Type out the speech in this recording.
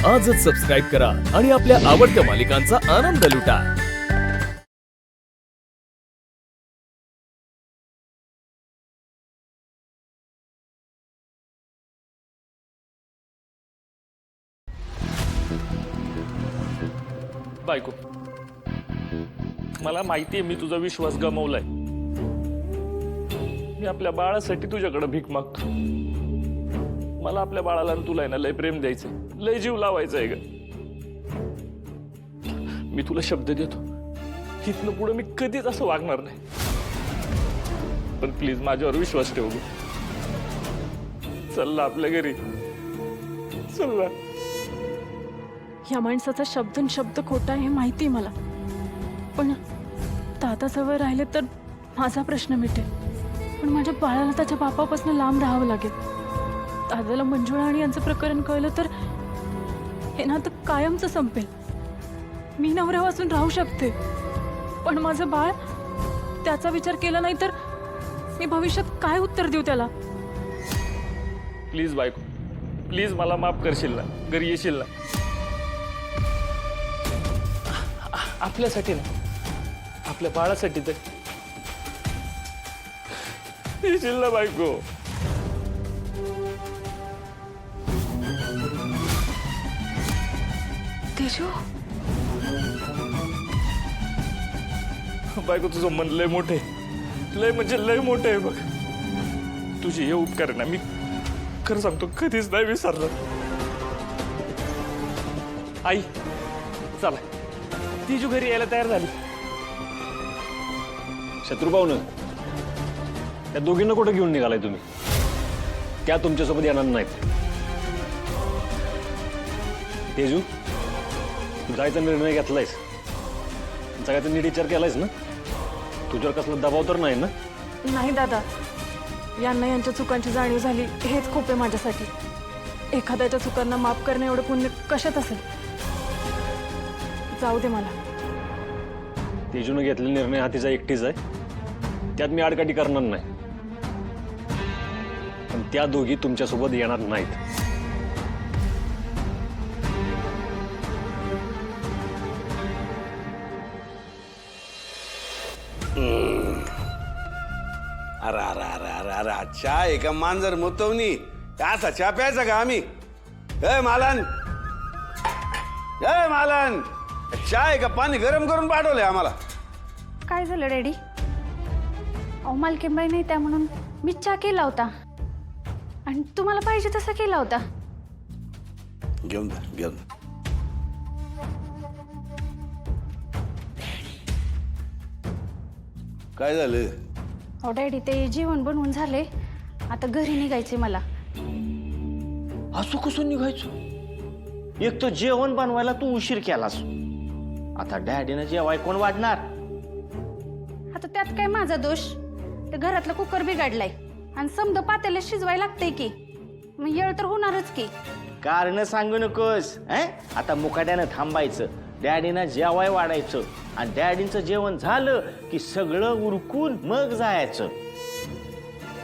आजच सबस्क्राईब करा आणि आपल्या आवडत्या मालिकांचा आनंद लुटा। बायको, मला माहितीये मी तुझा विश्वास गमावलाय। मी आपल्या बाळासाठी तुझ्याकडे भीक मागतो। मला आपल्या बाळाला आणि तुला ना लय प्रेम द्यायचंय, लय जीव लावायचा ग। मी तुला शब्द देतो, इथनं पुढे मी कधीच असं वागणार नाही। पण प्लीज माझ्यावर विश्वास ठेव ग। चल ना आपल्या घरी, चल ना। या माणसाचा शब्दन शब्द खोटा आहे माहिती मला, पण दादाजवळ राहिले तर माझा प्रश्न मिटेल, पण माझ्या बाळाला त्याच्या बापापासून लांब राहावं लागेल। दादाला मंजुळा आणि यांचं प्रकरण कळलं तर हे ना तर कायमचं संपेल। मी नवरा वाचून राहू शकते, पण माझं बाळ, त्याचा विचार केला नाही तर मी भविष्यात काय उत्तर देऊ त्याला? प्लीज बायको, प्लीज मला माफ करशील ना, घरी येशील ना? आपल्यासाठी ना, आपल्या बाळासाठी तर येशील ना बायको? तेजू, बायको तुझं मन लय मोठे, लय म्हणजे लय मोठे आहे बघ। तुझे हे उपकार आहे ना, मी खरं सांगतो कधीच नाही विसरलो। आई चला, तिजू घरी यायला तयार झाली। शत्रुभाऊन त्या दोघींना कुठे घेऊन निघालाय तुम्ही? त्या तुमच्यासोबत येणार नाहीत। तेजू, जायचा निर्णय घेतलायस, सगळ्याचा नीट विचार केलायस ना? तुझ्यावर कसला दबाव तर नाही ना? नाही दादा, यांना यांच्या चुकांची जाणीव झाली हेच खूप आहे माझ्यासाठी। एखाद्याच्या चुकांना माफ करणे एवढं पुण्य कशात असेल? जाऊ दे मला। तेजूने घेतलेला निर्णय हा तिचा एकटीच आहे, त्यात मी आडकाठी करणार नाही। पण त्या दोघी तुमच्यासोबत येणार नाहीत। अरे अरे अरे अरे अरे चहा आहे का मांजर मुतवणी? असा चहा प्यायचा का आम्ही? ए मालन, ए मालन, चहा आहे का? पाणी गरम करून पाठवलंय आम्हाला। काय झालं डॅडी? अहो मालकीनबाई नाही त्या म्हणून मी चहा केला होता, आणि तुम्हाला पाहिजे तसा केला होता। घेऊन जा, घेऊन जा। काय झालं? हो डॅडी, ते जेवण बनवून झाले, आता घरी निघायचे मला। असं कसं निघायचं? एक तर जेवण बनवायला तू उशीर केलास, आता डॅडीनं जेवाय कोण वाढणार? आता त्यात काय माझा दोष? ते घरातलं कुकर बिघडलाय आणि समद पातेला शिजवायला लागतंय की, मग येळ तर होणारच की। कारण सांगू नकोस। आता मुकाट्यानं थांबायचं, डॅडीनं जेवाय वाढायचं, आणि डॅडींचं जेवण झालं की सगळं उरकून मग जायचं।